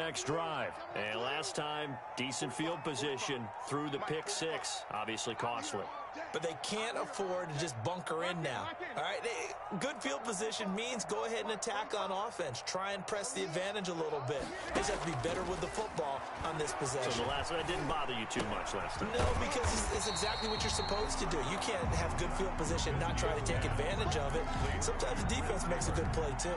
next drive. And last time, decent field position through the pick six. Obviously costly. But they can't afford to just bunker in now. All right, good field position means go ahead and attack on offense. Try and press the advantage a little bit. They just have to be better with the football on this possession. So the last one didn't bother you too much last time? No, because it's exactly what you're supposed to do. You can't have good field position, not try to take advantage of it. Sometimes the defense makes a good play, too.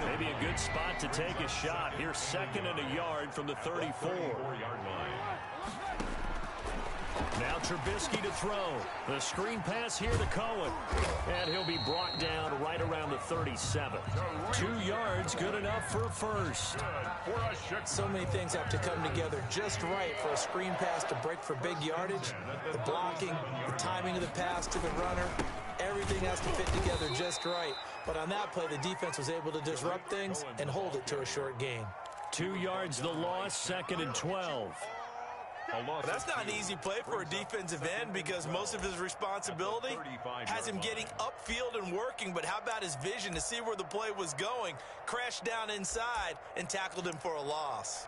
Maybe a good spot to take a shot. Here's 2nd and a yard from the 34-yard line. Now Trubisky to throw. The screen pass here to Cohen. And he'll be brought down right around the 37. 2 yards, good enough for a first. So many things have to come together just right for a screen pass to break for big yardage. The blocking, the timing of the pass to the runner. Everything has to fit together just right. But on that play, the defense was able to disrupt things and hold it to a short gain. 2 yards the loss, 2nd and 12. That's not an easy play for a defensive end because most of his responsibility has him getting upfield and working. But how about his vision to see where the play was going, crashed down inside, and tackled him for a loss.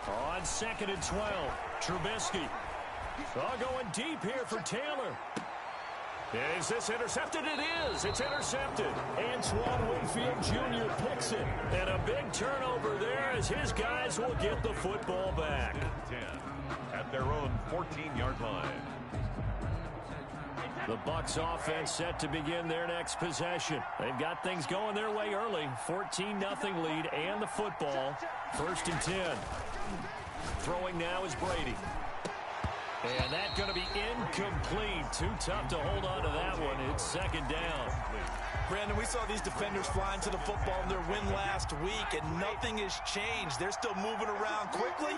On 2nd and 12, Trubisky. Going deep here for Taylor. Is this intercepted? It is. It's intercepted. Antoine Winfield Jr. picks it. And a big turnover there as his guys will get the football back. 10 at their own 14-yard line. The Bucs offense set to begin their next possession. They've got things going their way early. 14-0 lead and the football. 1st and 10. Throwing now is Brady. And that's going to be incomplete. Too tough to hold on to that one. It's 2nd down. Brandon, we saw these defenders flying to the football in their win last week, and nothing has changed. They're still moving around quickly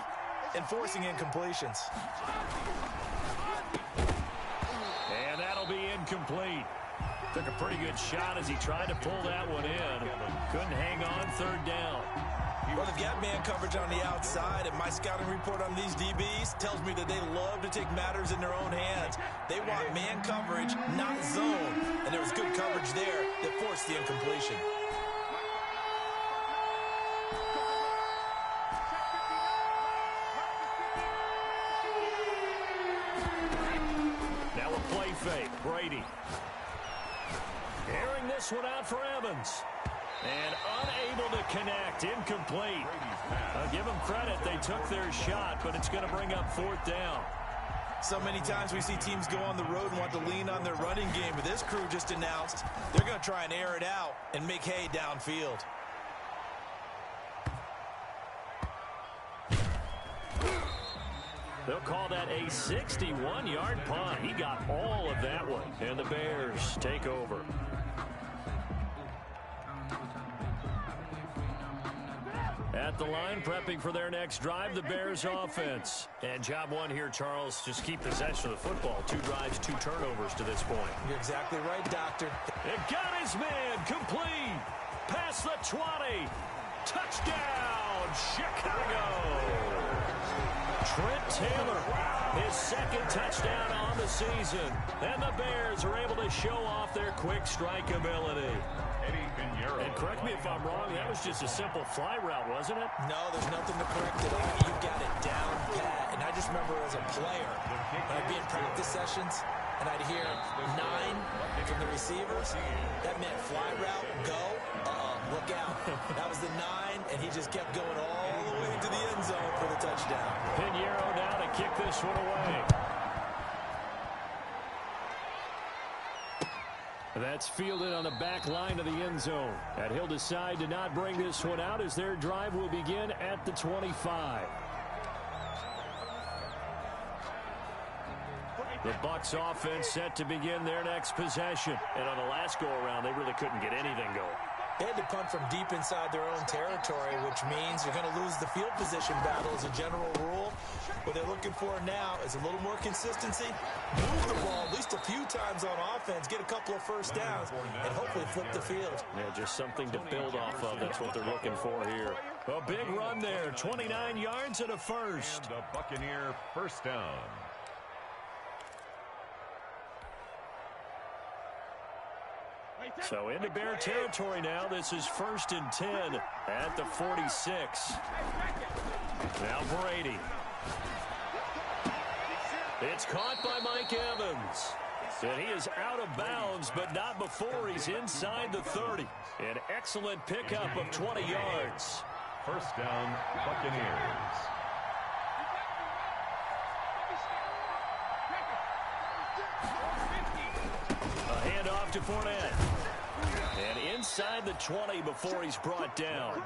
and forcing incompletions. And that'll be incomplete. Took a pretty good shot as he tried to pull that one in. Couldn't hang on, 3rd down. Well, they've got man coverage on the outside, and my scouting report on these DBs tells me that they love to take matters in their own hands. They want man coverage, not zone, and there was good coverage there that forced the incompletion. Now a play fake, Brady. Airing this one out for Evans. And unable to connect, incomplete. I'll give them credit, they took their shot, but it's going to bring up 4th down. So many times we see teams go on the road and want to lean on their running game, but this crew just announced they're going to try and air it out and make hay downfield. They'll call that a 61-yard punt. He got all of that one, and the Bears take over. At the line, prepping for their next drive, the Bears offense. And job one here, Charles, just keep possession of the football. 2 drives, 2 turnovers to this point. You're exactly right, Doctor. It got his man, complete. Past the 20. Touchdown, Chicago. Trent Taylor, his 2nd touchdown on the season. And the Bears are able to show off their quick strike ability. And correct me if I'm wrong, that was just a simple fly route, wasn't it? No, there's nothing to correct it on. You got it down pat. And I just remember as a player, when I'd be in practice sessions, and I'd hear 9 from the receivers. That meant fly route, go, look out. That was the 9, and he just kept going all the way to the end zone for the touchdown. Pinheiro now to kick this one away. That's fielded on the back line of the end zone. And he'll decide to not bring this one out as their drive will begin at the 25. The Bucs offense set to begin their next possession. And on the last go-around, they really couldn't get anything going. They had to punt from deep inside their own territory, which means you're going to lose the field position battle as a general rule. What they're looking for now is a little more consistency, move the ball at least a few times on offense, get a couple of first downs, and hopefully flip the field. Yeah, just something to build off of. That's what they're looking for here. A big run there, 29 yards and a first. And a Buccaneer first down. So into Bear territory now. This is 1st and 10 at the 46. Now Brady. It's caught by Mike Evans. And he is out of bounds, but not before he's inside the 30. An excellent pickup of 20 yards. First down, Buccaneers. A handoff to Fournette. And inside the 20 before he's brought down.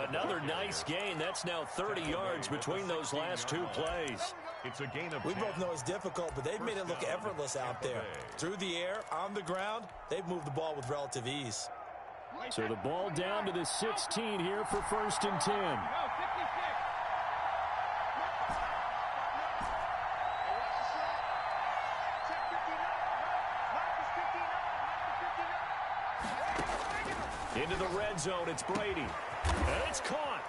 Another nice gain. That's now 30 yards between those last two plays. It's a gain of We both know it's difficult, but they've made it look effortless out there. Through the air, on the ground, they've moved the ball with relative ease. So the ball down to the 16 here for 1st and 10. Into the red zone, it's Brady. And it's caught.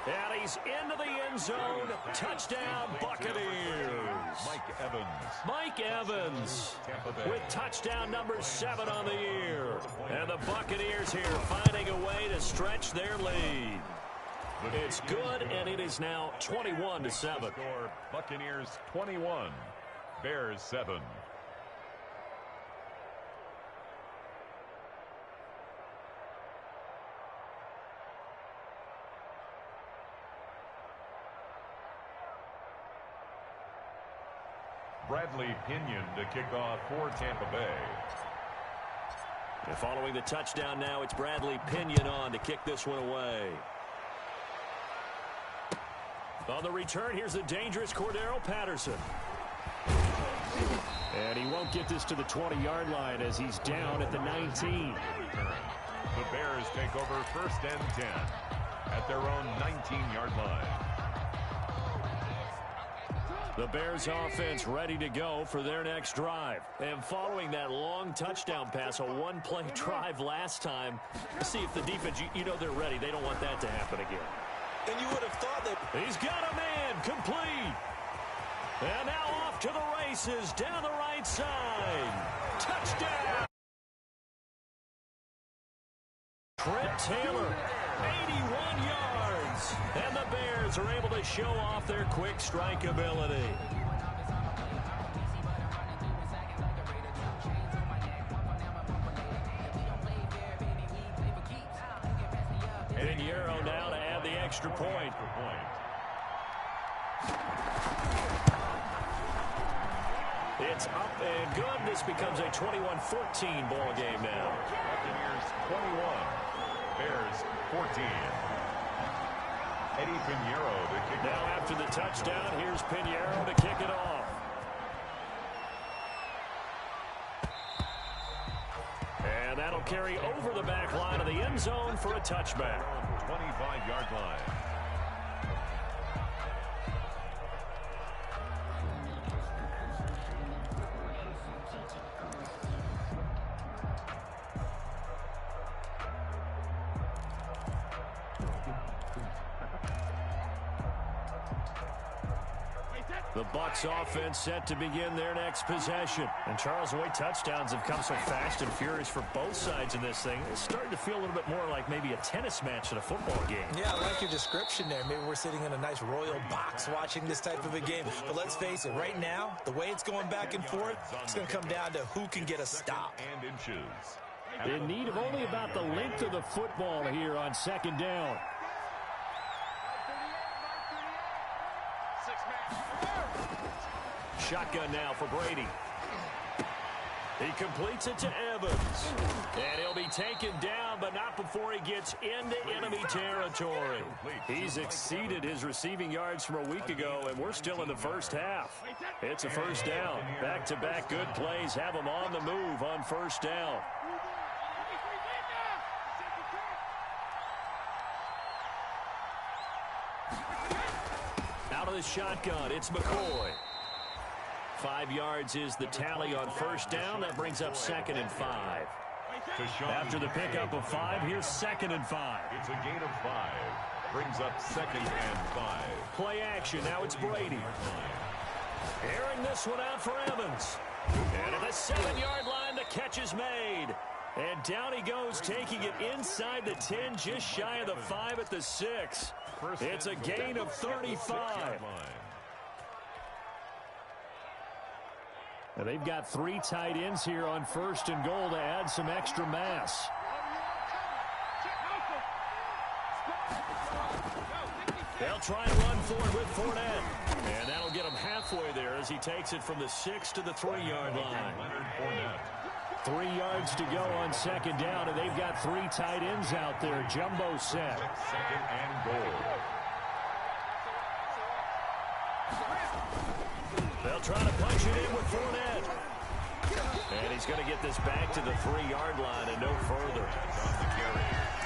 And he's into the end zone. Touchdown, Buccaneers. Mike Evans with touchdown number 7 on the year. And the Buccaneers here finding a way to stretch their lead. It's good, and it is now 21-7. Buccaneers 21, Bears 7. Bradley Pinion to kick off for Tampa Bay. And following the touchdown now, it's Bradley Pinion on to kick this one away. On the return, here's the dangerous Cordero Patterson. And he won't get this to the 20-yard line as he's down at the 19. The Bears take over 1st and 10 at their own 19-yard line. The Bears offense ready to go for their next drive. And following that long touchdown pass, a one-play drive last time, see if the defense, you know they're ready. They don't want that to happen again. And you would have thought that... He's got a man, complete. And now off to the races, down the right side. Touchdown. Trent Taylor, 81 yards. And the Bears are able to show off their quick strike ability. Pinheiro now to add the extra point. It's up and good. This becomes a 21-14 ball game now. Buccaneers 21, Bears 14. Eddie Pinheiro to kick now off. After the touchdown, here's Pinheiro to kick it off. And that'll carry over the back line of the end zone for a touchback. 25-yard line. The Bucs offense set to begin their next possession. And Charles, the way touchdowns have come so fast and furious for both sides in this thing, it's starting to feel a little bit more like maybe a tennis match than a football game. Yeah, I like your description there. Maybe we're sitting in a nice royal box watching this type of a game. But let's face it, right now, the way it's going back and forth, it's going to come down to who can get a stop. And inches. In need of only about the length of the football here on 2nd down. Shotgun now for Brady. He completes it to Evans. And he'll be taken down, but not before he gets into enemy territory. He's exceeded his receiving yards from a week ago, and we're still in the first half. It's a first down. Back-to-back good plays have him on the move on 1st down. Out of the shotgun, it's McCoy. 5 yards is the tally on 1st down. That brings up 2nd and 5. After the pickup of 5, here's 2nd and 5. It's a gain of 5. Brings up 2nd and 5. Play action. Now it's Brady. Airing this one out for Evans. And at the 7-yard line, the catch is made. And down he goes, taking it inside the 10, just shy of the 5 at the 6. It's a gain of 35. And they've got 3 tight ends here on 1st and goal to add some extra mass. They'll try and run forward with Fournette. And that'll get him halfway there as he takes it from the 6 to the 3-yard line. 3 yards to go on 2nd down, and they've got 3 tight ends out there. Jumbo set. 2nd and goal. They'll try to punch it in with Fournette. And he's going to get this back to the 3-yard line and no further.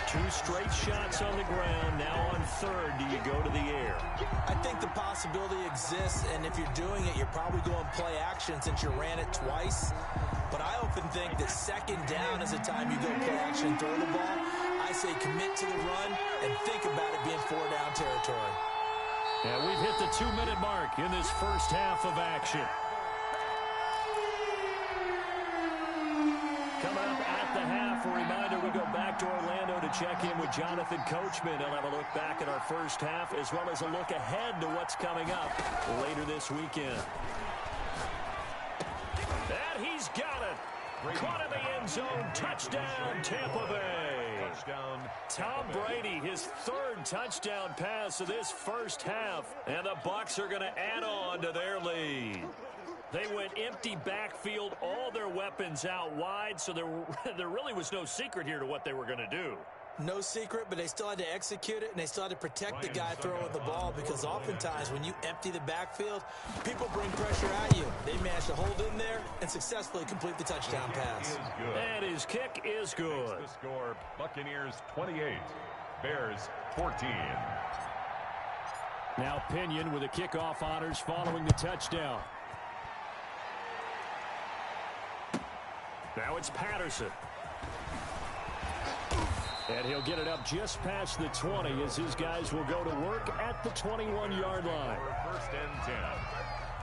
2 straight shots on the ground. Now on 3rd, do you go to the air? I think the possibility exists, and if you're doing it, you're probably going play action since you ran it twice. But I often think that 2nd down is the time you go play action, throw the ball. I say commit to the run and think about it being 4-down territory. And we've hit the 2-minute mark in this first half of action. Coming up at the half, a reminder, we go back to Orlando to check in with Jonathan Coachman. He'll have a look back at our first half as well as a look ahead to what's coming up later this weekend. And he's got it. Caught in the end zone. Touchdown, Tampa Bay. Touchdown. Tom Brady, his 3rd touchdown pass of this first half. And the Bucs are going to add on to their lead. They went empty backfield, all their weapons out wide, so there really was no secret here to what they were going to do. No secret, but they still had to execute it, and they still had to protect the guy throwing the ball, because oftentimes when you empty the backfield, people bring pressure at you. They managed to hold in there and successfully complete the touchdown pass. And his kick is good. The score, Buccaneers 28, Bears 14. Now Pinion with the kickoff honors following the touchdown. Now it's Patterson. And he'll get it up just past the 20 as his guys will go to work at the 21-yard line. 1st and 10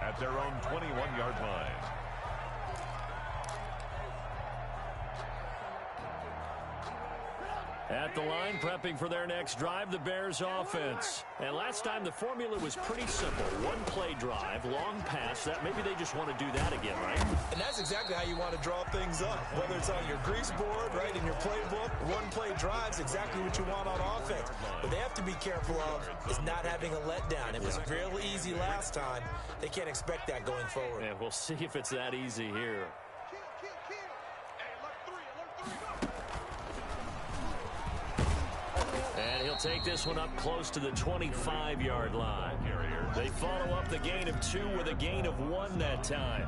at their own 21-yard line. At the line, prepping for their next drive, the Bears offense. And last time, the formula was pretty simple. 1-play drive, long pass. That maybe they just want to do that again, right? And that's exactly how you want to draw things up. Whether it's on your grease board, right, in your playbook, 1-play drive's exactly what you want on offense. What they have to be careful of is not having a letdown. It was real easy last time. They can't expect that going forward. And we'll see if it's that easy here. And he'll take this one up close to the 25-yard line. They follow up the gain of 2 with a gain of 1 that time.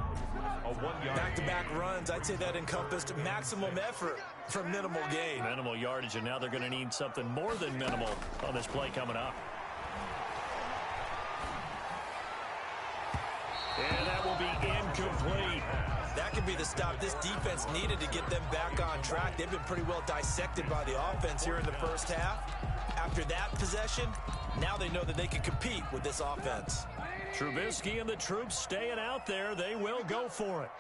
A 1-yard back-to-back runs, I'd say that encompassed maximum effort for minimal gain. Minimal yardage, and now they're going to need something more than minimal on this play coming up. And that will be incomplete. That could be the stop this defense needed to get them back on track. They've been pretty well dissected by the offense here in the first half. After that possession, now they know that they can compete with this offense. Trubisky and the troops staying out there. They will go for it.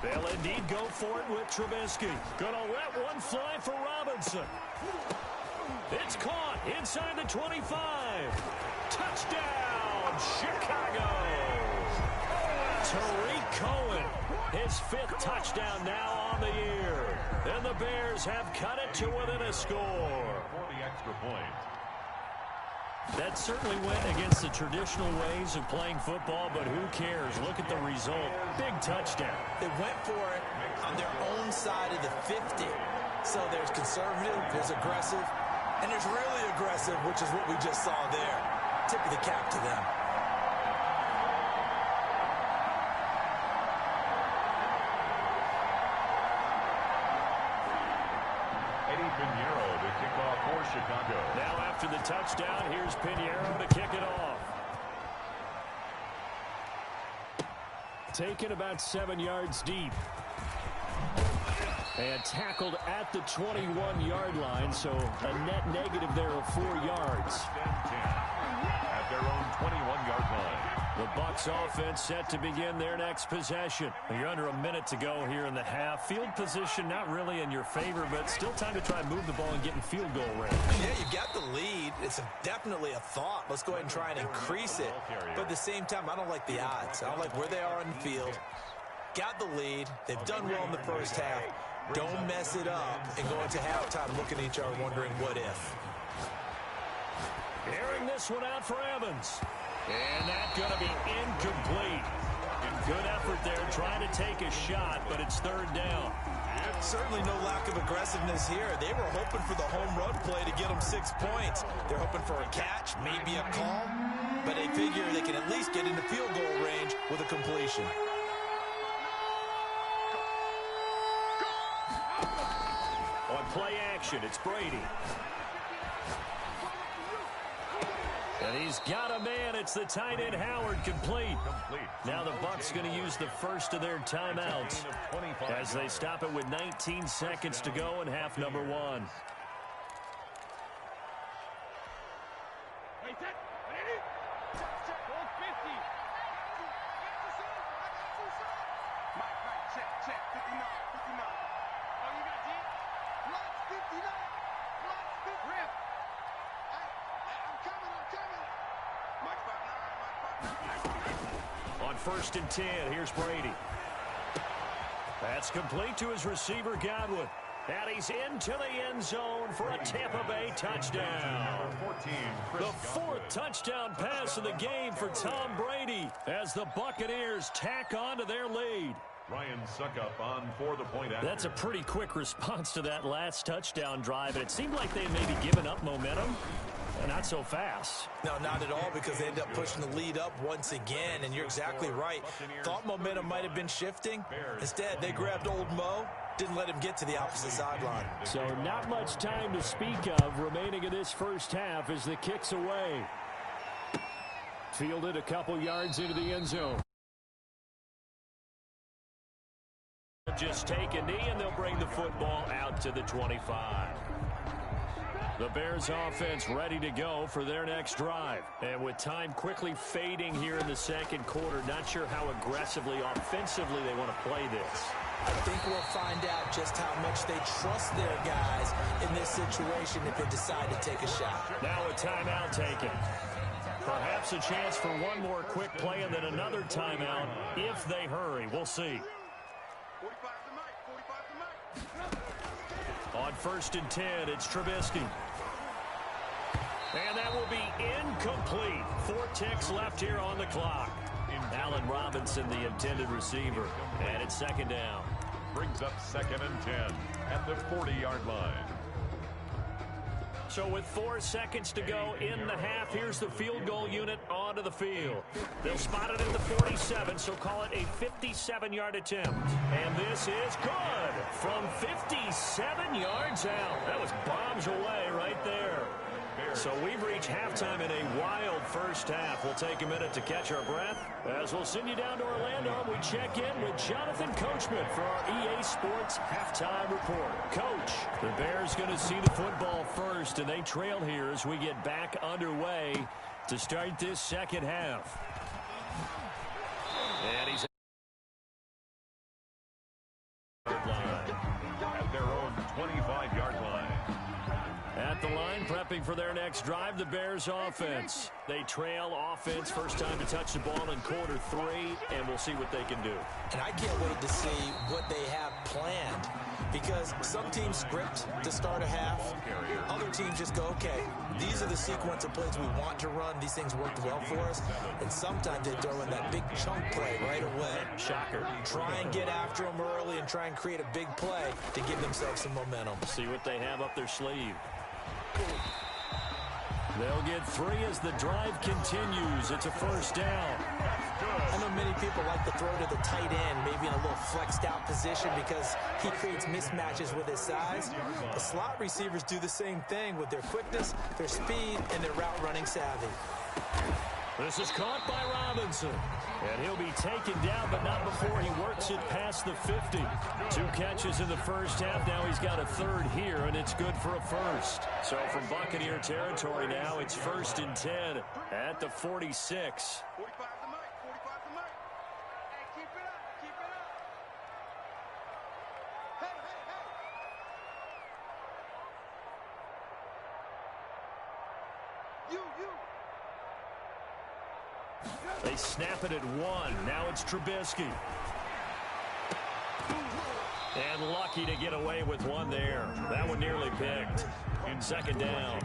They'll indeed go for it with Trubisky. Gonna let one fly for Robinson. It's caught inside the 25. Touchdown, Chicago. Tariq Cohen, his 5th touchdown now on the year. And the Bears have cut it to within a score. For the extra point. That certainly went against the traditional ways of playing football, but who cares? Look at the result. Big touchdown. They went for it on their own side of the 50. So there's conservative, there's aggressive, and there's really aggressive, which is what we just saw there. Tip of the cap to them. Chicago. Now after the touchdown, here's Pinheiro to kick it off. Taken about 7 yards deep. And tackled at the 21-yard line, so a net negative there of 4 yards. At their own 21-yard line. The Bucs offense set to begin their next possession. You're under a minute to go here in the half. Field position not really in your favor, but still time to try and move the ball and get in field goal range. Yeah, you got the lead. It's definitely a thought. Let's go ahead and try and increase it. But at the same time, I don't like the odds. I don't like where they are on the field. Got the lead. They've done well in the first half. Don't mess it up and go into halftime looking at each other wondering what if. Airing this one out for Evans. And that's going to be incomplete. Good effort there trying to take a shot, but it's third down. Certainly no lack of aggressiveness here. They were hoping for the home run play to get them 6 points. They're hoping for a catch, maybe a call, but they figure they can at least get into field goal range with a completion. On play action, it's Brady. And he's got a man. It's the tight end, Howard, complete. Now the Bucs going to use the first of their timeouts as they stop it with 19 seconds to go in half number 1. On 1st and 10, here's Brady. That's complete to his receiver, Godwin. And he's into the end zone for a Tampa Bay touchdown. The 4th touchdown pass of the game for Tom Brady as the Buccaneers tack on to their lead. Ryan Suckup on for the point after. That's a pretty quick response to that last touchdown drive, and it seemed like they had maybe given up momentum. Not so fast. No, not at all, because they end up pushing the lead up once again, and you're exactly right. Thought momentum might have been shifting. Instead, they grabbed old Mo, didn't let him get to the opposite sideline. So not much time to speak of remaining in this first half as the kick's away. Fielded a couple yards into the end zone. Just take a knee, and they'll bring the football out to the 25. The Bears offense ready to go for their next drive. And with time quickly fading here in the second quarter, not sure how aggressively, offensively they want to play this. I think we'll find out just how much they trust their guys in this situation if they decide to take a shot. Now a timeout taken. Perhaps a chance for one more quick play and then another timeout if they hurry. We'll see. On 1st and 10, it's Trubisky. And that will be incomplete. 4 ticks left here on the clock. Allen Robinson, the intended receiver. And it's second down. Brings up 2nd and 10 at the 40-yard line. So with 4 seconds to go in the half, here's the field goal unit onto the field. They'll spot it at the 47, so call it a 57-yard attempt. And this is good from 57 yards out. That was bombs away right there. So we've reached halftime in a wild first half. We'll take a minute to catch our breath as we'll send you down to Orlando. We check in with Jonathan Coachman for our EA Sports Halftime Report. Coach, the Bears going to see the football first, and they trail here as we get back underway to start this second half. And he's at their own 25-yard line. At the line, prepping for their next drive, the Bears offense. They trail offense, first time to touch the ball in quarter 3, and we'll see what they can do. And I can't wait to see what they have planned, because some teams script to start a half. Other teams just go, okay, these are the sequence of plays we want to run. These things worked well for us. And sometimes they throw in that big chunk play right away. Shocker. Try and get after them early and try and create a big play to give themselves some momentum. See what they have up their sleeve. They'll get 3 as the drive continues. It's a first down. I know many people like to throw to the tight end, maybe in a little flexed out position because he creates mismatches with his size. The slot receivers do the same thing with their quickness, their speed, and their route running savvy. This is caught by Robinson. And he'll be taken down, but not before he works it past the 50. 2 catches in the first half. Now he's got a third here, and it's good for a first. So from Buccaneer territory now, it's 1st and 10 at the 46. They snap it at 1. Now it's Trubisky. And lucky to get away with one there. That one nearly picked. In 2nd down.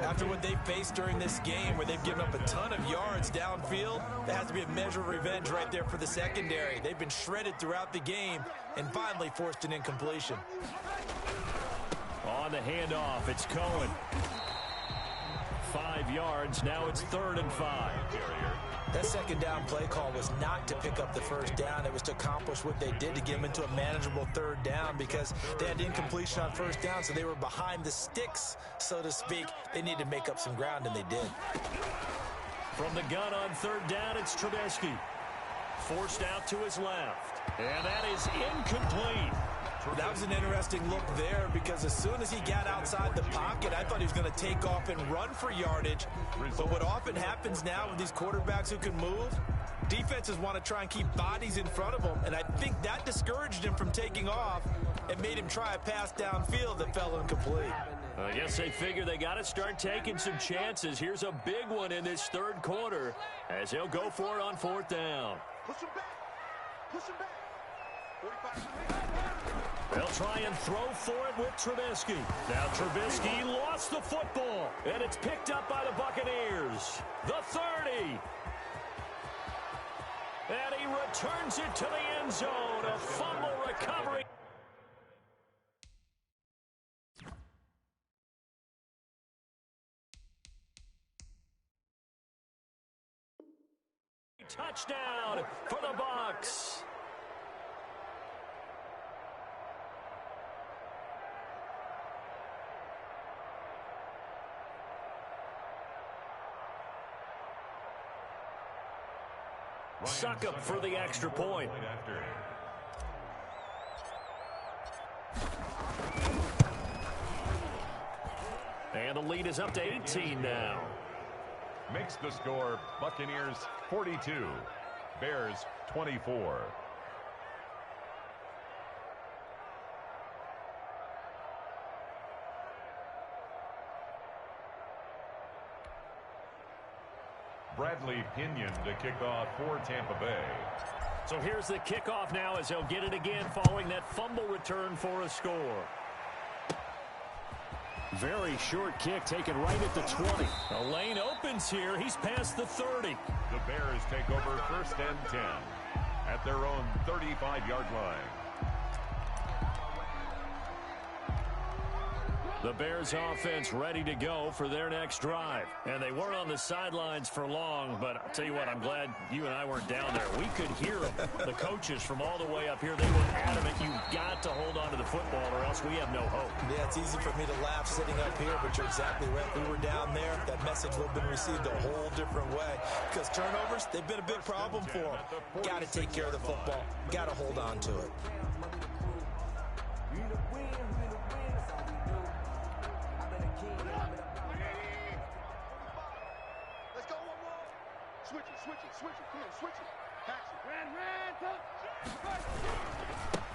After what they faced during this game, where they've given up a ton of yards downfield, there has to be a measure of revenge right there for the secondary. They've been shredded throughout the game and finally forced an incompletion. On the handoff, it's Cohen. 5 yards. Now it's 3rd and 5. That 2nd down play call was not to pick up the 1st down. It was to accomplish what they did to get them into a manageable 3rd down, because they had incompletion on 1st down, so they were behind the sticks, so to speak. They needed to make up some ground, and they did. From the gun on 3rd down, it's Trubisky. Forced out to his left. And that is incomplete. That was an interesting look there, because as soon as he got outside the pocket, I thought he was going to take off and run for yardage. But what often happens now with these quarterbacks who can move, defenses want to try and keep bodies in front of them, and I think that discouraged him from taking off and made him try a pass downfield that fell incomplete. I guess they figure they got to start taking some chances. Here's a big one in this 3rd quarter as he'll go for it on 4th down. Push him back. Push him back. 45. They'll try and throw for it with Trubisky. Now Trubisky lost the football, and it's picked up by the Buccaneers. The 30. And he returns it to the end zone. A fumble recovery. Touchdown for the Bucs. Suck up for the extra point. And the lead is up to 18 now. Makes the score Buccaneers 42, Bears 24. Bradley Pinion to kick off for Tampa Bay. So here's the kickoff now as they'll get it again following that fumble return for a score. Very short kick taken right at the 20. The lane opens here. He's past the 30. The Bears take over 1st and 10 at their own 35-yard line. The Bears offense ready to go for their next drive. And they weren't on the sidelines for long, but I'll tell you what, I'm glad you and I weren't down there. We could hear them. The coaches from all the way up here, they were adamant. You've got to hold on to the football or else we have no hope. Yeah, it's easy for me to laugh sitting up here, but you're exactly right. We were down there. That message would have been received a whole different way, because turnovers, they've been a big problem for them. Got to take care of the football. Got to hold on to it.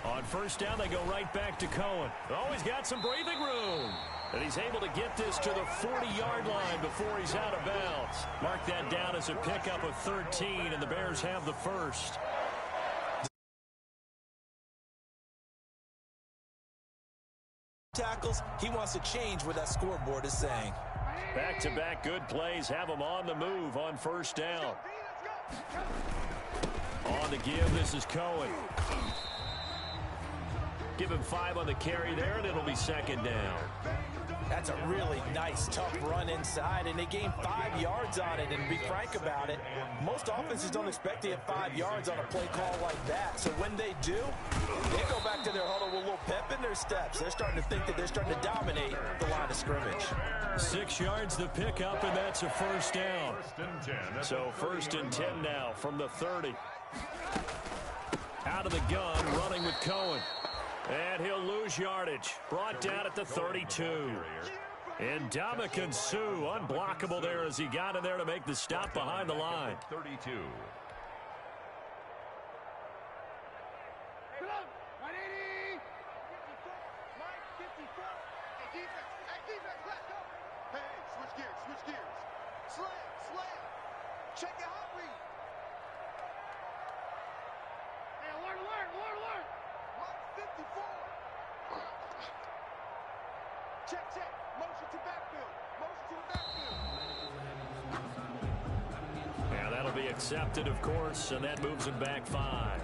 On 1st down, they go right back to Cohen. Oh, he's got some breathing room. And he's able to get this to the 40-yard line before he's out of bounds. Mark that down as a pickup of 13, and the Bears have the first. Tackles, he wants to change what that scoreboard is saying. Back-to-back good plays have him on the move on 1st down. On the give, this is Cohen. Give him 5 on the carry there, and it'll be 2nd down. That's a really nice, tough run inside, and they gained 5 yards on it. And to be frank about it, most offenses don't expect to get 5 yards on a play call like that. So when they do, they go back to their huddle with a little pep in their steps. They're starting to think that they're starting to dominate the line of scrimmage. 6 yards the pickup, and that's a first down. So 1st and 10 now from the 30. Out of the gun, running with Cohen. And he'll lose yardage. Brought down at the 32. And Ndamukong Suh, unblockable there as he got in there to make the stop behind the line. 32. Check your hot read. Hey, alert. 54. Check. Motion to backfield. Yeah, that'll be accepted, of course, and that moves him back 5.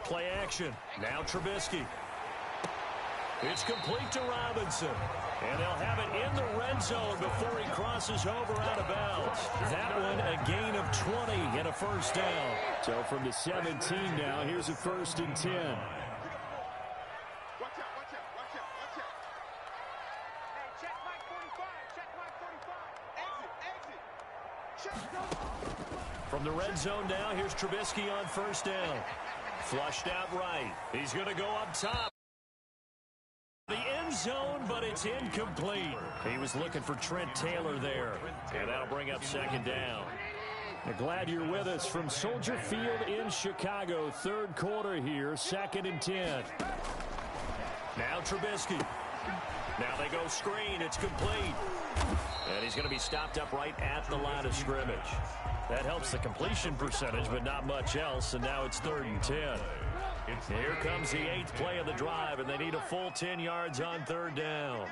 Play action. Now Trubisky. It's complete to Robinson. And they'll have it in the red zone before he crosses over out of bounds. That one a gain of 20 and a first down. So from the 17 now, here's a 1st and 10. Watch out. Hey, check Mike 45. Exit. From the red zone now, here's Trubisky on 1st down. Flushed out right. He's going to go up top. The end zone, but it's incomplete. He was looking for Trent Taylor there. And that'll bring up 2nd down. Glad you're with us from Soldier Field in Chicago. 3rd quarter here, 2nd and 10. Now Trubisky. Now they go screen. It's complete. And he's going to be stopped up right at the line of scrimmage. That helps the completion percentage, but not much else. And now it's 3rd and 10. Here comes the 8th play of the drive, and they need a full 10 yards on 3rd down.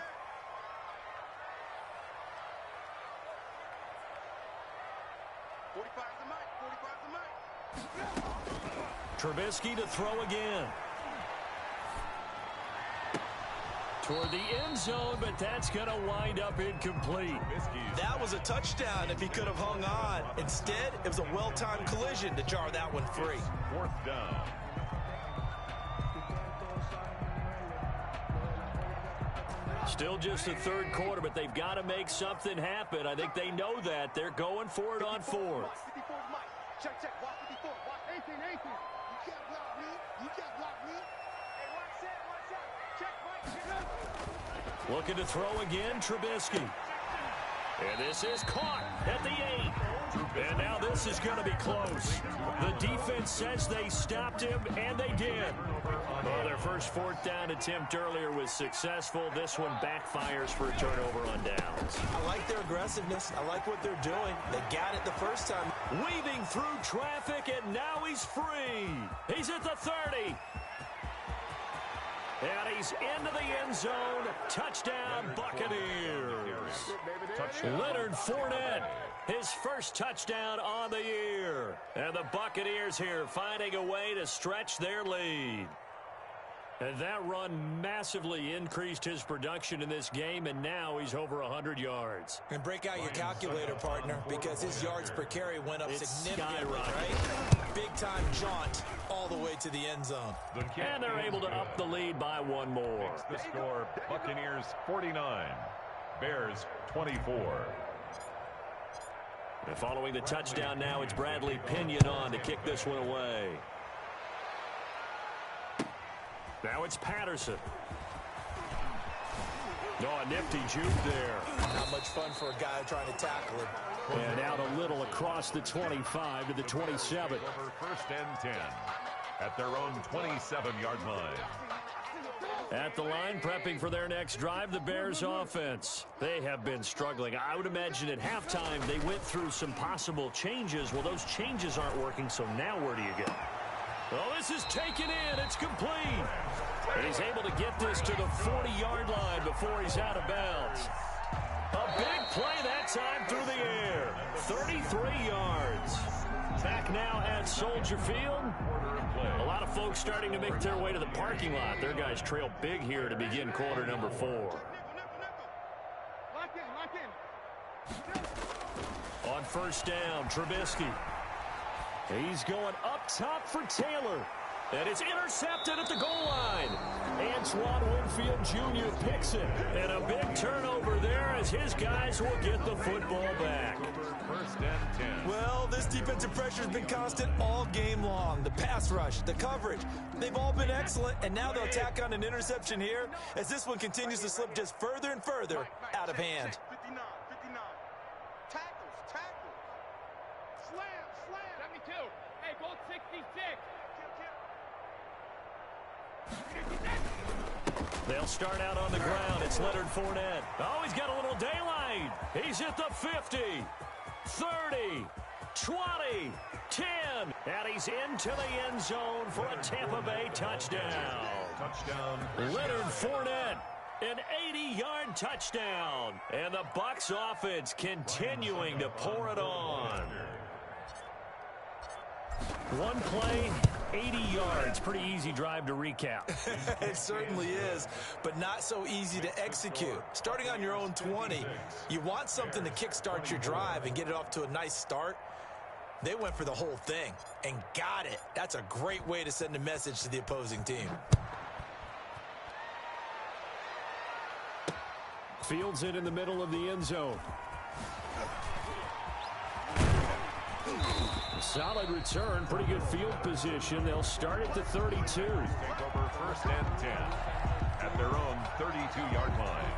Trubisky to throw again. Toward the end zone, but that's going to wind up incomplete. That was a touchdown if he could have hung on. Instead, it was a well-timed collision to jar that one free. 4th down. Still just the 3rd quarter, but they've got to make something happen. I think they know that. They're going for it on 4th. Check. Watch 54. Watch 18. You can't block me. Hey, watch that. Check, Mike. Looking to throw again, Trubisky. And this is caught at the 8. And now this is going to be close. The defense says they stopped him, and they did. Well, their first 4th down attempt earlier was successful. This one backfires for a turnover on downs. I like their aggressiveness. I like what they're doing. They got it the first time. Weaving through traffic, and now he's free. He's at the 30. And he's into the end zone. Touchdown, Buccaneers. Leonard Fournette, his first touchdown on the year. And the Buccaneers here finding a way to stretch their lead. And that run massively increased his production in this game, and now he's over 100 yards. And break out your calculator, partner, because his yards per carry went up significantly, right? Big-time jaunt all the way to the end zone. And they're able to up the lead by one more. The score, Buccaneers 49, Bears 24. And following the touchdown now, it's Bradley Pinion on to kick this one away. Now it's Patterson. Oh, a nifty juke there. Not much fun for a guy trying to tackle him. And out a little across the 25 to the 27. Over 1st and 10 at their own 27-yard line. At the line, prepping for their next drive, the Bears offense. They have been struggling. I would imagine at halftime they went through some possible changes. Well, those changes aren't working, so now where do you go? Oh, this is taken in. It's complete. And he's able to get this to the 40-yard line before he's out of bounds. A big play that time through the air. 33 yards. Back now at Soldier Field. A lot of folks starting to make their way to the parking lot. Their guys trail big here to begin quarter number 4. On first down, Trubisky. He's going up top for Taylor. And it's intercepted at the goal line. Antoine Winfield Jr. picks it. And a big turnover there as his guys will get the football back. First and 10. Well, this defensive pressure has been constant all game long. The pass rush, the coverage, they've all been excellent. And now they'll tack on an interception here as this one continues to slip just further and further out of hand. 59. Tackles. Slam. 72. Hey, go 66. They'll start out on the ground. It's Leonard Fournette. Oh, he's got a little daylight. He's at the 50, 30, 20, 10. And he's into the end zone for a Tampa Bay touchdown. Touchdown. Leonard Fournette, an 80-yard touchdown. And the Bucs offense continuing to pour it on. One play, 80 yards. Pretty easy drive to recap. It certainly is, but not so easy to execute. Starting on your own 20, you want something to kickstart your drive and get it off to a nice start. They went for the whole thing and got it. That's a great way to send a message to the opposing team. Fields it in the middle of the end zone. Solid return, pretty good field position. They'll start at the 32. Take over first and 10 at their own 32-yard line.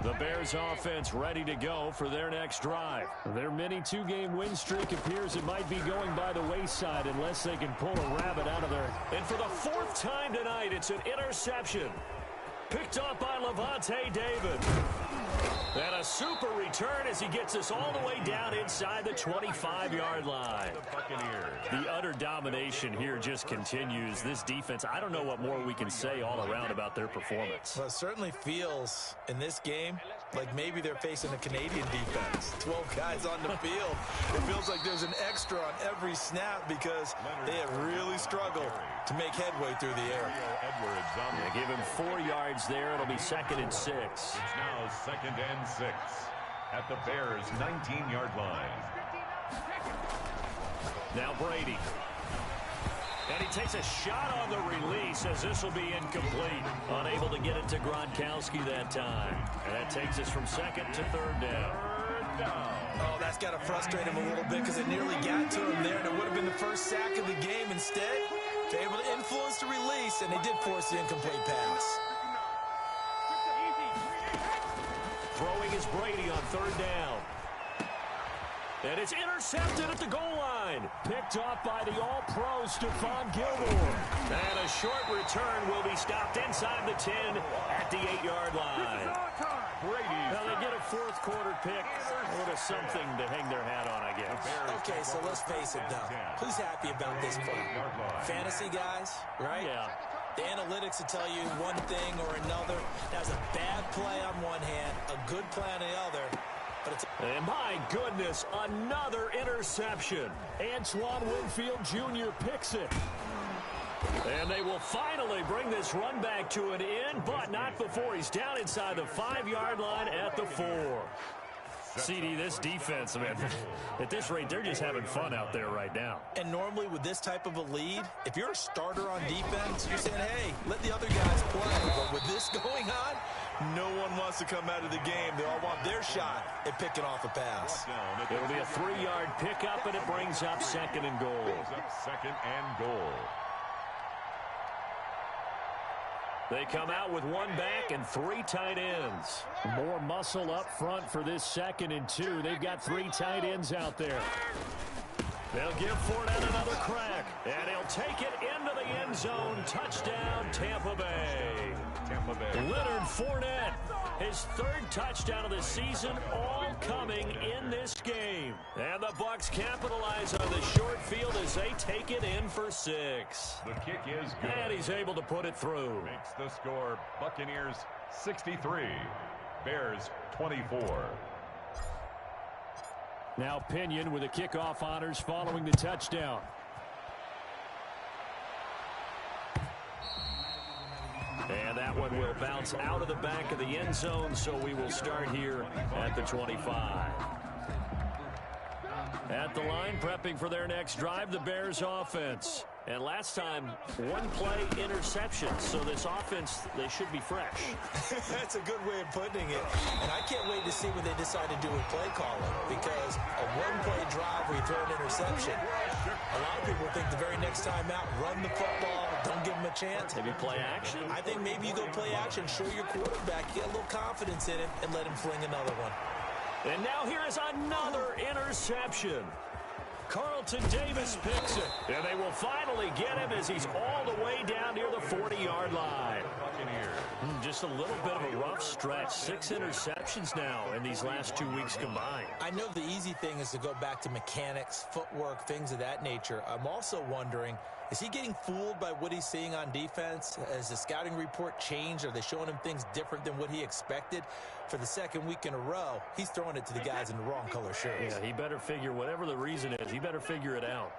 The Bears offense ready to go for their next drive. Their mini 2-game win streak appears it might be going by the wayside unless they can pull a rabbit out of there. And for the 4th time tonight, it's an interception. Picked up by Levante David. And a super return as he gets us all the way down inside the 25-yard line. The utter domination here just continues. This defense, I don't know what more we can say all around about their performance. Well, it certainly feels in this game like maybe they're facing a Canadian defense. 12 guys on the field. It feels like there's an extra on every snap because they have really struggled to make headway through the air. Yeah, give him 4 yards there. It'll be 2nd and 6. It's now 2nd and 6 at the Bears' 19-yard line. Now Brady. And he takes a shot on the release as this will be incomplete. Unable to get it to Gronkowski that time. And that takes us from 2nd to 3rd down. Oh, that's got to frustrate him a little bit because it nearly got to him there, and it would have been the first sack of the game. Instead, they're able to influence the release, and they did force the incomplete pass. Throwing is Brady on 3rd down. And it's intercepted at the goal line. Picked off by the all-pro Stephon Gilmore. And a short return will be stopped inside the 10 at the 8-yard line. Now they get a 4th quarter pick. A little something to hang their hat on, I guess. Okay, so let's face it, though. Who's happy about this play? Fantasy guys, right? Yeah. The analytics will tell you one thing or another. That's a bad play on one hand, a good play on the other. And my goodness, another interception. Antoine Winfield Jr. picks it. And they will finally bring this run back to an end, but not before he's down inside the 5-yard line at the 4. CD, this defense, man, at this rate, they're just having fun out there right now. And normally with this type of a lead, if you're a starter on defense, you're saying, hey, let the other guys play. But with this going on, no one wants to come out of the game. They all want their shot at picking off a pass. It'll be a 3-yard pickup, and it brings up 2nd and goal. Second and goal. They come out with 1 back and 3 tight ends. More muscle up front for this 2nd and 2. They've got 3 tight ends out there. They'll give Fournette another crack, and he'll take it into the end zone. Touchdown, Tampa Bay. Leonard Fournette, his 3rd touchdown of the season, all coming in this game. And the Bucs capitalize on the short field as they take it in for 6. The kick is good. And he's able to put it through. Makes the score Buccaneers 63. Bears 24. Now Pinion with the kickoff honors following the touchdown. And that one will bounce out of the back of the end zone, so we will start here at the 25. At the line, prepping for their next drive, the Bears offense. And last time, one play interception. So this offense, they should be fresh. That's a good way of putting it. And I can't wait to see what they decide to do with play calling. Because a one-play drive where you throw an interception, a lot of people think the very next time out, run the football, don't give them a chance. Maybe play action? I think maybe you go play action, show your quarterback, get a little confidence in it, and let him fling another one. And now here is another interception. Carlton Davis picks it. And they will finally get him as he's all the way down near the 40-yard line. Just a little bit of a rough stretch. 6 interceptions now in these last 2 weeks combined. I know the easy thing is to go back to mechanics, footwork, things of that nature. I'm also wondering, is he getting fooled by what he's seeing on defense? Has the scouting report changed? Are they showing him things different than what he expected? For the second week in a row, he's throwing it to the guys in the wrong color shirts. Yeah, he better figure, whatever the reason is, he better figure it out.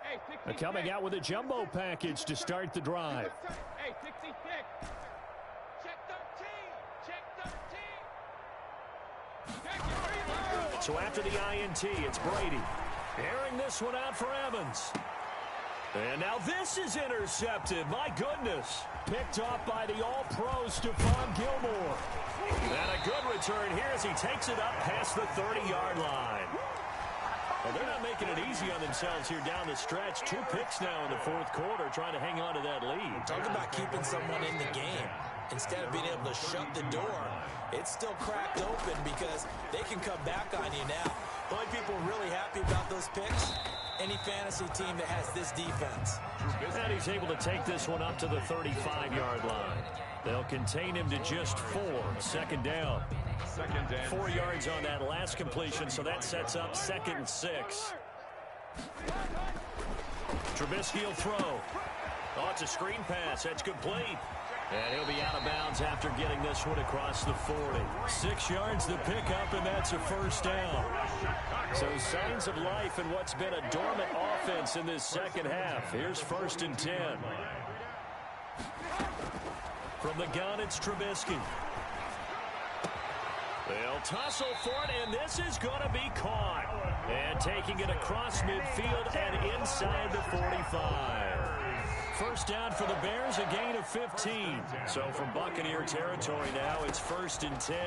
Coming out with a jumbo package to start the drive. Hey, 66. Check 13. Check 13. So after the INT, it's Brady. Airing this one out for Evans. And now this is intercepted. My goodness. Picked off by the All-Pro Stephon Gilmore. And a good return here as he takes it up past the 30-yard line. Well, they're not making it easy on themselves here down the stretch. 2 picks now in the fourth quarter, trying to hang on to that lead. Talk about keeping someone in the game. Instead of being able to shut the door, it's still cracked open because they can come back on you now. The only people really happy about those picks, any fantasy team that has this defense. And he's able to take this one up to the 35-yard line. They'll contain him to just 4. Second down. 4 yards on that last completion, so that sets up 2nd and 6. Trubisky will throw. Oh, it's a screen pass. That's complete. And he'll be out of bounds after getting this one across the 40. 6 yards to pick up, and that's a first down. So signs of life in what's been a dormant offense in this second half. Here's 1st and 10. From the gun, it's Trubisky. They'll tussle for it, and this is going to be caught. And taking it across midfield and inside the 45. First down for the Bears, a gain of 15. So from Buccaneer territory now, it's 1st and 10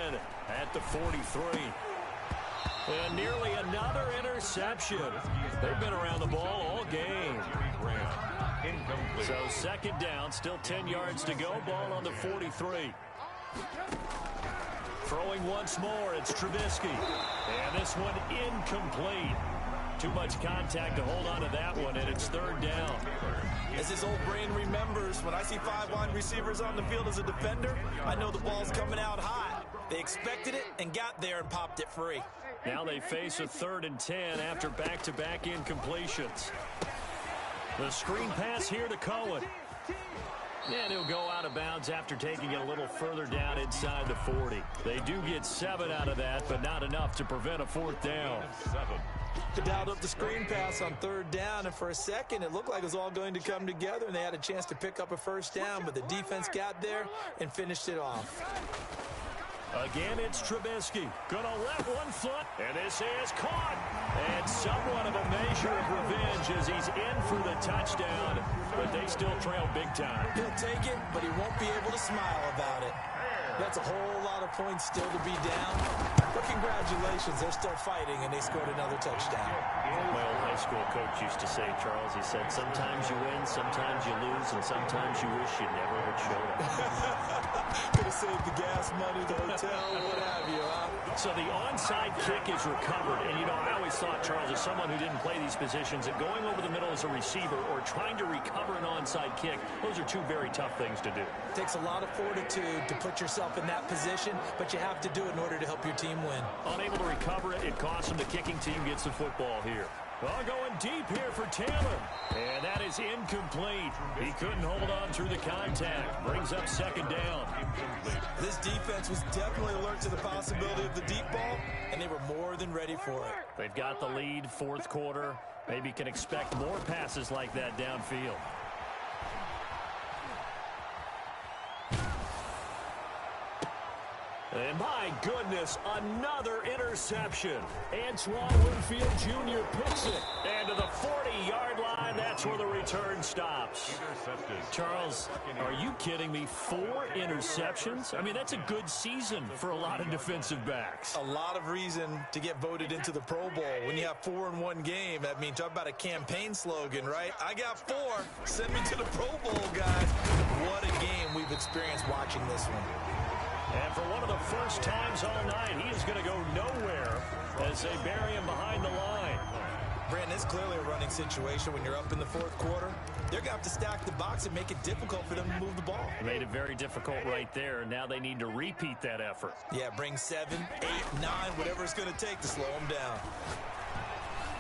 at the 43. And nearly another interception. They've been around the ball all game. So 2nd down, still 10 yards to go. Ball on the 43. Throwing once more, it's Trubisky. And this one incomplete. Too much contact to hold on to that one, and it's 3rd down. As his old brain remembers, when I see 5 wide receivers on the field as a defender, I know the ball's coming out hot. They expected it and got there and popped it free. Now they face a 3rd and 10 after back-to-back incompletions. The screen pass here to Cohen. And he'll go out of bounds after taking it a little further down inside the 40. They do get 7 out of that, but not enough to prevent a 4th down. They dialed up the screen pass on 3rd down, and for a second it looked like it was all going to come together, and they had a chance to pick up a 1st down, but the defense got there and finished it off. Again, it's Trubisky. Gonna let one foot, and this is caught. And somewhat of a measure of revenge as he's in for the touchdown, but they still trail big time. He'll take it, but he won't be able to smile about it. That's a whole lot of points still to be down. But congratulations, they're still fighting, and they scored another touchdown. My old high school coach used to say, Charles, he said, sometimes you win, sometimes you lose, and sometimes you wish you never would show up. Could have saved the gas money, the hotel, what have you, huh? So the onside kick is recovered. And, you know, I always thought, Charles, as someone who didn't play these positions, that going over the middle as a receiver or trying to recover an onside kick, those are 2 very tough things to do. It takes a lot of fortitude to put yourself in that position, but you have to do it in order to help your team win. Unable to recover it, it costs them. The kicking team gets the football here. Well, going deep here for Taylor. And that is incomplete. He couldn't hold on through the contact. Brings up second down. This defense was definitely alert to the possibility of the deep ball, and they were more than ready for it. They've got the lead, fourth quarter. Maybe can expect more passes like that downfield. And my goodness, another interception. Antoine Winfield Jr. picks it. And to the 40-yard line, that's where the return stops. Charles, are you kidding me? 4 interceptions? I mean, that's a good season for a lot of defensive backs. A lot of reason to get voted into the Pro Bowl. When you have 4 in one game, I mean, talk about a campaign slogan, right? I got 4. Send me to the Pro Bowl, guys. What a game we've experienced watching this one. And for one of the first times all night, he is going to go nowhere as they bury him behind the line. Brandon, it's clearly a running situation when you're up in the fourth quarter. They're going to have to stack the box and make it difficult for them to move the ball. Made it very difficult right there. Now they need to repeat that effort. Yeah, bring 7, 8, 9, whatever it's going to take to slow them down.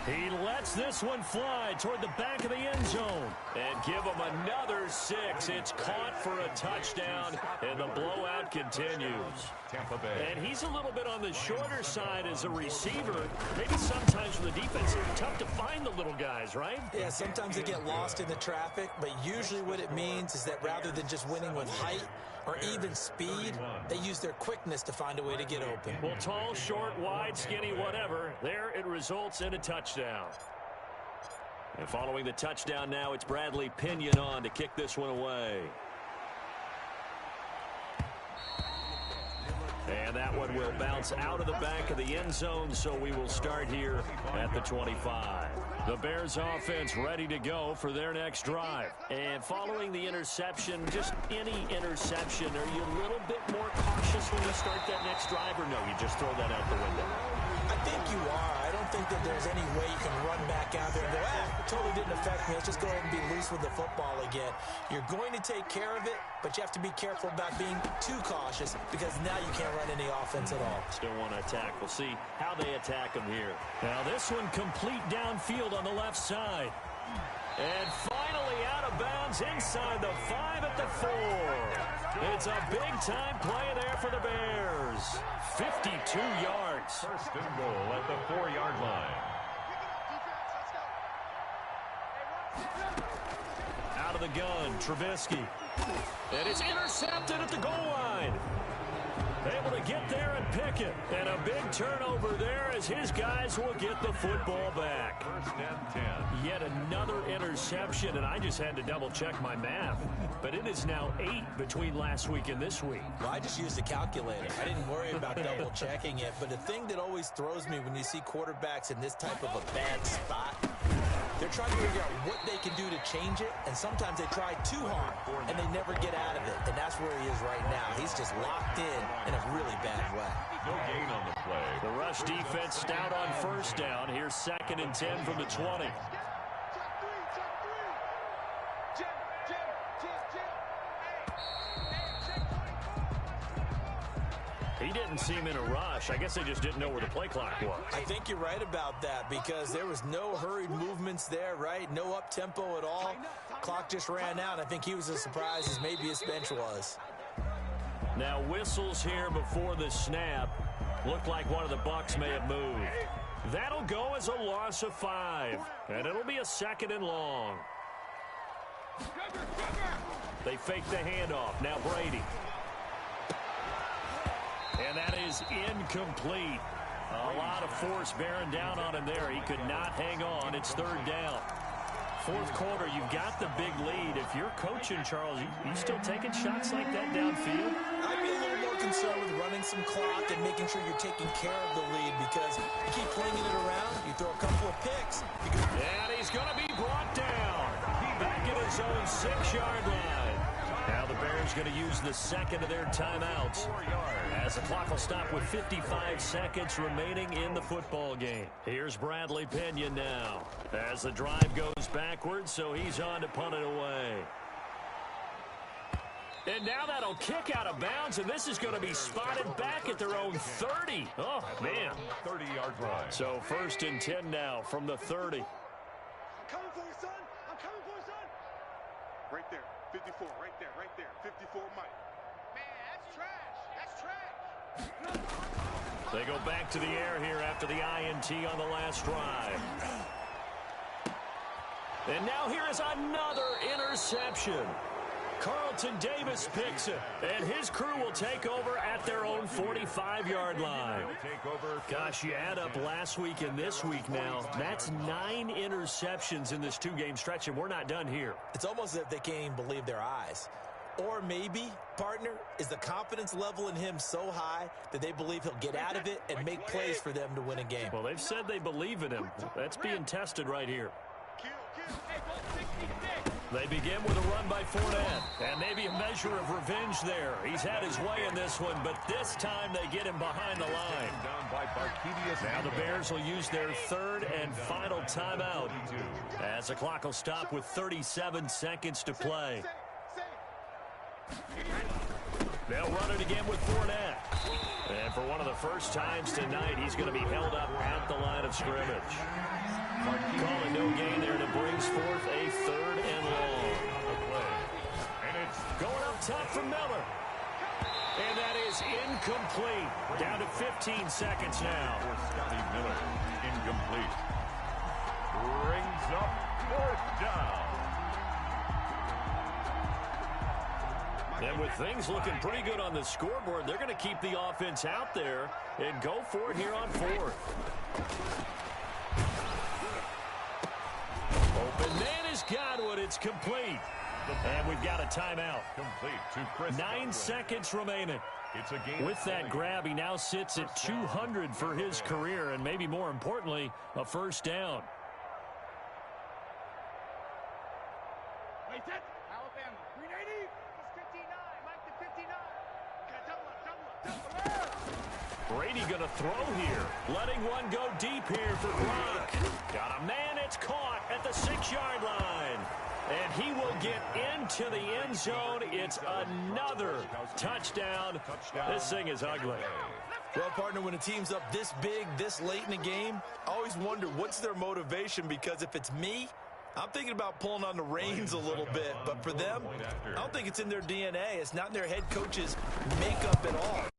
He lets this one fly toward the back of the end zone. And give him another 6. It's caught for a touchdown, and the blowout continues. Tampa Bay. And he's a little bit on the shorter side as a receiver. Maybe sometimes for the defense, it's tough to find the little guys, right? Yeah, sometimes they get lost in the traffic, but usually what it means is that rather than just winning with height or even speed, they use their quickness to find a way to get open. Well, tall, short, wide, skinny, whatever, there it results in a touchdown. And following the touchdown now, it's Bradley Pinion on to kick this one away. And that one will bounce out of the back of the end zone, so we will start here at the 25. The Bears offense ready to go for their next drive. And following the interception, just any interception, are you a little bit more cautious when you start that next drive, or no, you just throw that out the window? I think you are. I don't think that there's any way you can run back out there and go, it totally didn't affect me. Let's just go ahead and be loose with the football again. You're going to take care of it, but you have to be careful about being too cautious because now you can't run any offense at all. Still want to attack. We'll see how they attack them here. Now this one complete downfield on the left side. And finally out of bounds inside the 5 at the 4. It's a big-time play there for the Bears. 52 yards. First and goal at the 4-yard line. Out of the gun, Trubisky. And it's intercepted at the goal line. Able to get there and pick it. And a big turnover there as his guys will get the football back. First and 10. Yet another interception, and I just had to double-check my math. But it is now 8 between last week and this week. Well, I just used a calculator. I didn't worry about double-checking it. But the thing that always throws me when you see quarterbacks in this type of a bad spot, they're trying to figure out what they can do to change it, and sometimes they try too hard, and they never get out of it. And that's where he is right now. He's just locked in a really bad way. No gain on the play. The rush defense stout on first down. Here's 2nd and 10 from the 20. He didn't seem in a rush. I guess they just didn't know where the play clock was. I think you're right about that because there was no hurried movements there, right? No up-tempo at all. Clock just ran out. I think he was as surprised as maybe his bench was. Now whistles here before the snap. Looked like one of the Bucs may have moved. That'll go as a loss of 5. And it'll be a 2nd and long. They fake the handoff. Now Brady. And that is incomplete. A lot of force bearing down on him there. He could not hang on. It's 3rd down. Fourth quarter, you've got the big lead. If you're coaching, Charles, you still taking shots like that downfield? I'd be a little more concerned with running some clock and making sure you're taking care of the lead because you keep flinging it around, you throw a couple of picks. And he's going to be brought down. Back in his own 6-yard line. Now the Bears going to use the 2nd of their timeouts as the clock will stop with 55 seconds remaining in the football game. Here's Bradley Pinion now as the drive goes backwards, so he's on to punt it away. And now that'll kick out of bounds, and this is going to be spotted back at their own 30. Oh, man. 30-yard line. So 1st and 10 now from the 30. I'm coming for you, son. I'm coming for you, son. Right there. 54. Right there. Right there. 54, Mike. Man, that's trash. That's trash. They go back to the air here after the INT on the last drive. And now here is another interception. Carlton Davis picks it, and his crew will take over at their own 45-yard line. Gosh, you add up last week and this week now, that's 9 interceptions in this 2-game stretch, and we're not done here. It's almost as if they can't even believe their eyes. Or maybe, partner, is the confidence level in him so high that they believe he'll get out of it and make plays for them to win a game. Well, they've said they believe in him. That's being tested right here. They begin with a run by Fournette, and maybe a measure of revenge there. He's had his way in this one, but this time they get him behind the line. Now the Bears will use their 3rd and final timeout as the clock will stop with 37 seconds to play. They'll run it again with Fournette. And for one of the first times tonight, he's going to be held up at the line of scrimmage. Calling no gain there, and it brings forth a 3rd and long. And it's going up top for Miller. And that is incomplete. Down to 15 seconds now. for Scotty Miller. Incomplete. Brings up 4th down. And with things looking pretty good on the scoreboard, they're going to keep the offense out there and go for it here on 4th. Open man is Godwin. It's complete. And we've got a timeout. Complete to Chris 9 Godwin. seconds remaining. It's a game With that grab, he now sits at 200 for his career, and maybe more importantly, a 1st down. Wait, that. Alabama. 380. He's 59. Mike the 59. Got double up. Brady going to throw here. Letting one go deep here for Gronk. Got a man. It's caught at the 6-yard line. And he will get into the end zone. It's another touchdown. This thing is ugly. Well, partner, when a team's up this big, this late in the game, I always wonder what's their motivation, because if it's me, I'm thinking about pulling on the reins a little bit. But for them, I don't think it's in their DNA. It's not in their head coach's makeup at all.